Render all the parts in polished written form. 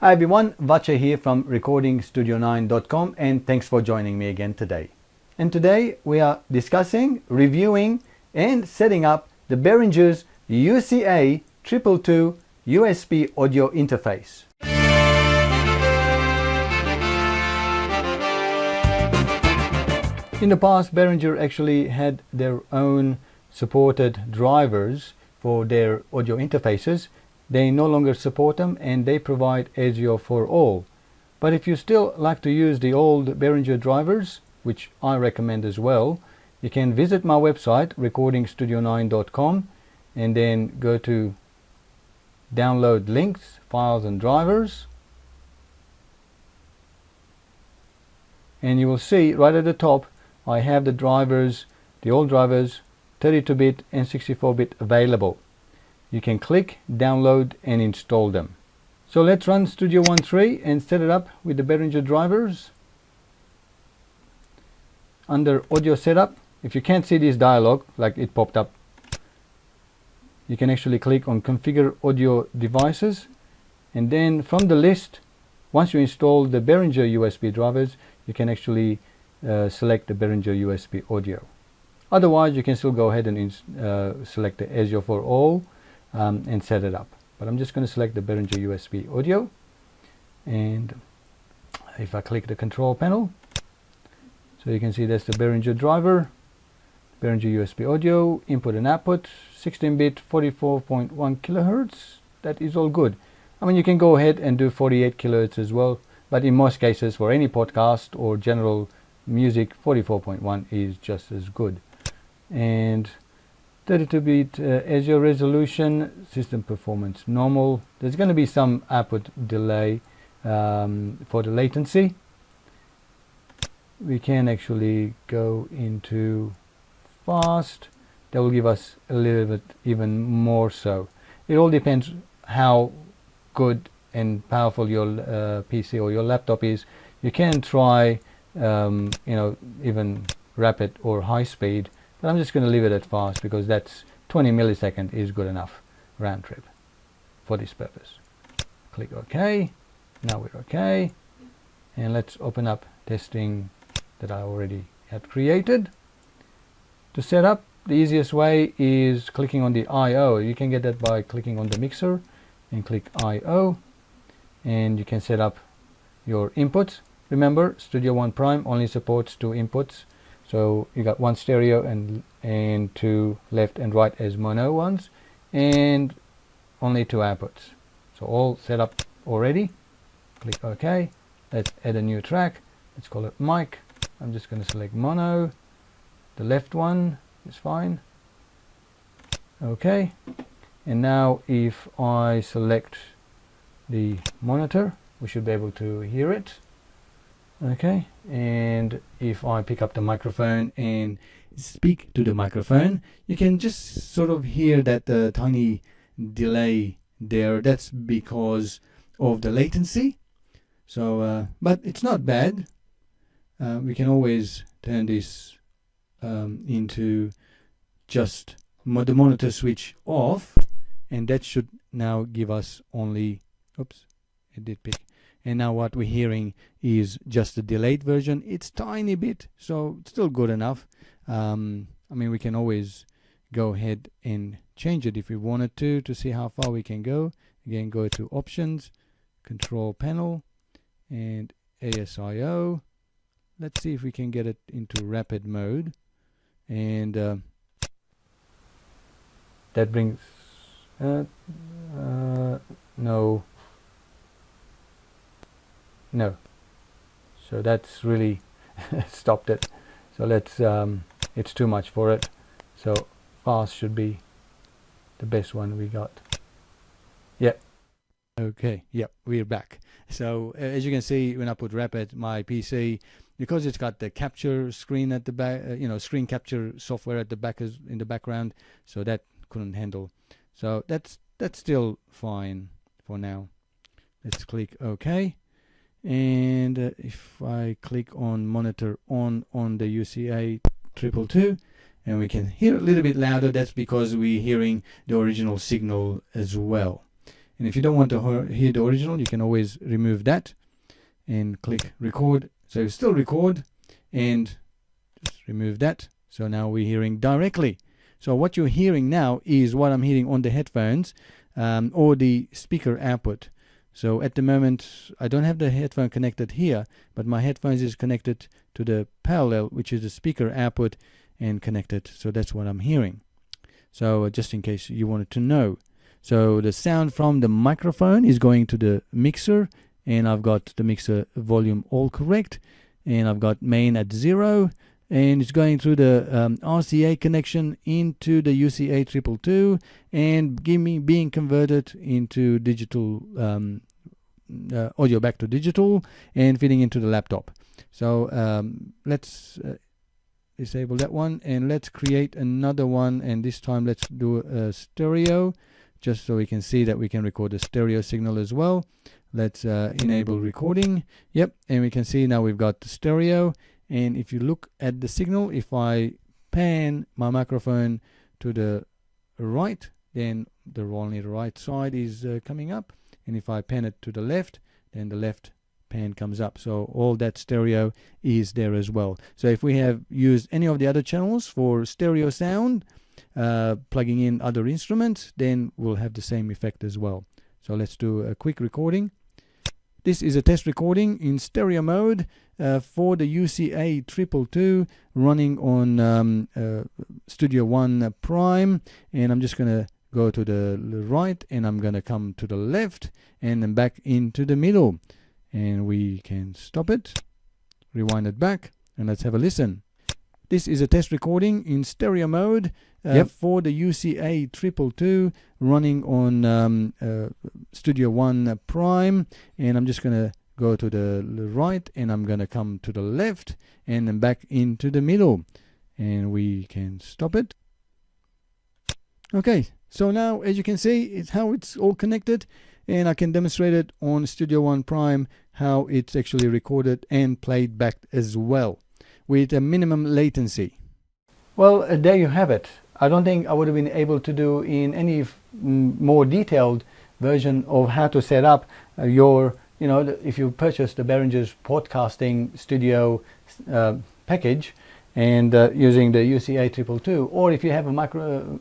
Hi everyone, Vacha here from recordingstudio9.com, and thanks for joining me again today. And today we are discussing, reviewing and setting up the Behringer's UCA222 USB audio interface. In the past, Behringer actually had their own supported drivers for their audio interfaces. They no longer support them and they provide audio for all. But if you still like to use the old Behringer drivers, which I recommend as well, you can visit my website recordingstudio9.com and then go to download links, files and drivers, and you will see right at the top I have the drivers, the old drivers, 32-bit and 64-bit available. You can click, download and install them. So let's run Studio One 3 and set it up with the Behringer drivers. Under audio setup, if you can't see this dialog like it popped up, you can actually click on configure audio devices, and then from the list, once you install the Behringer USB drivers, you can actually select the Behringer USB audio. Otherwise you can still go ahead and select the audio for all and set it up, but I'm just going to select the Behringer USB audio, and if I click the control panel, so you can see that's the Behringer driver, Behringer USB audio, input and output, 16-bit, 44.1 kilohertz. That is all good. I mean, you can go ahead and do 48 kilohertz as well, but in most cases for any podcast or general music, 44.1 is just as good. And 32-bit audio resolution, system performance normal. There's going to be some output delay for the latency. We can actually go into fast. That will give us a little bit even more so. It all depends how good and powerful your PC or your laptop is. You can try even rapid or high speed, but I'm just going to leave it at fast because that's 20 milliseconds is good enough round trip for this purpose. Click OK. Now we're OK, and let's open up testing that I already had created. To set up, the easiest way is clicking on the I/O. You can get that by clicking on the mixer and click I/O, and you can set up your inputs. Remember, Studio One Prime only supports 2 inputs, so you got 1 stereo and 2 left and right as mono ones, and only 2 outputs. So all set up already. Click OK. Let's add a new track. Let's call it mic. I'm just going to select mono. The left one is fine. OK. And now if I select the monitor, we should be able to hear it. Okay, and if I pick up the microphone and speak to the microphone, you can just sort of hear that tiny delay there. That's because of the latency. So, but it's not bad. We can always turn this into just the monitor switch off, and that should now give us only, oops, it did pick. And now what we're hearing is just the delayed version. It's tiny bit, so it's still good enough. I mean, we can always go ahead and change it if we wanted to see how far we can go. Again, go to options, control panel, and ASIO. Let's see if we can get it into rapid mode. And that brings, no, so that's really stopped it. So let's it's too much for it, so fast should be the best one we got. Yep. Okay, yep, we're back. So as you can see, when I put rapid, my PC, because it's got the capture screen at the back, screen capture software at the back in the background, so that couldn't handle. So that's still fine for now. Let's click OK. And if I click on monitor on the UCA222, and we can hear a little bit louder, that's because we're hearing the original signal as well. And if you don't want to hear the original, you can always remove that and click record. So still record, and just remove that. So now we're hearing directly. So what you're hearing now is what I'm hearing on the headphones or the speaker output. So at the moment I don't have the headphone connected here, but my headphones is connected to the parallel, which is the speaker output, and connected. So that's what I'm hearing. So just in case you wanted to know. So the sound from the microphone is going to the mixer, and I've got the mixer volume all correct, and I've got main at 0, and it's going through the RCA connection into the UCA222 and being converted into digital audio back to digital and feeding into the laptop. So let's disable that one, and let's create another one, and this time let's do a stereo, just so we can see that we can record a stereo signal as well. Let's enable recording. Yep, and we can see now we've got the stereo. And if you look at the signal, if I pan my microphone to the right, then only the right side is coming up. And if I pan it to the left, then the left pan comes up. So all that stereo is there as well. So if we have used any of the other channels for stereo sound, plugging in other instruments, then we'll have the same effect as well. So let's do a quick recording. This is a test recording in stereo mode for the UCA222 running on Studio One Prime, and I'm just gonna go to the right, and I'm gonna come to the left, and then back into the middle, and we can stop it, rewind it back, and let's have a listen. This is a test recording in stereo mode for the UCA222 running on Studio One Prime, and I'm just gonna go to the right, and I'm gonna come to the left, and then back into the middle, and we can stop it. Okay, so now as you can see, it's how it's all connected, and I can demonstrate it on Studio One Prime how it's actually recorded and played back as well with a minimum latency. Well, there you have it. I don't think I would have been able to do in any more detailed version of how to set up your, if you purchase the Behringer's podcasting studio package and using the UCA222, or if you have a micro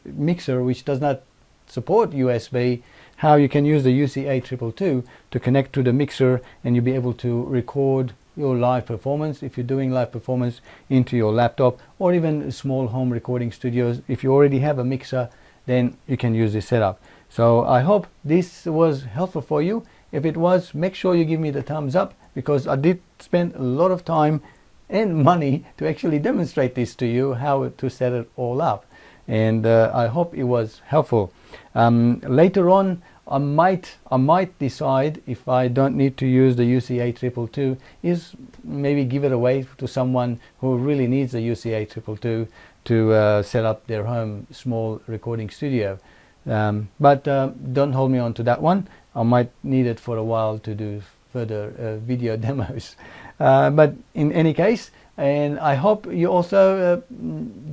mixer which does not support USB, how you can use the UCA222 to connect to the mixer, and you'll be able to record your live performance, if you're doing live performance, into your laptop, or even small home recording studios. If you already have a mixer, then you can use this setup. So I hope this was helpful for you. If it was, make sure you give me the thumbs up, because I did spend a lot of time and money to actually demonstrate this to you, how to set it all up, and I hope it was helpful. Later on I might decide, if I don't need to use the UCA222, is maybe give it away to someone who really needs the UCA222 to set up their home small recording studio. But don't hold me on to that one. I might need it for a while to do further video demos. But in any case, and I hope you also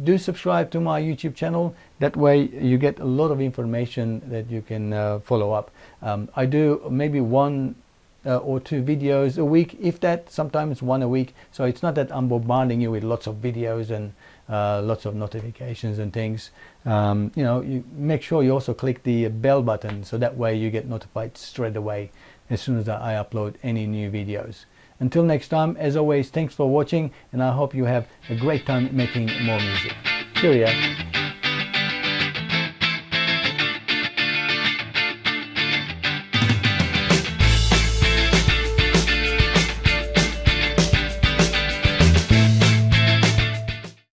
do subscribe to my YouTube channel. That way you get a lot of information that you can follow up. I do maybe 1 or 2 videos a week, if that, sometimes 1 a week. So it's not that I'm bombarding you with lots of videos and lots of notifications and things. You make sure you also click the bell button, so that way you get notified straight away as soon as I upload any new videos. Until next time, as always, thanks for watching, and I hope you have a great time making more music. Cheerio.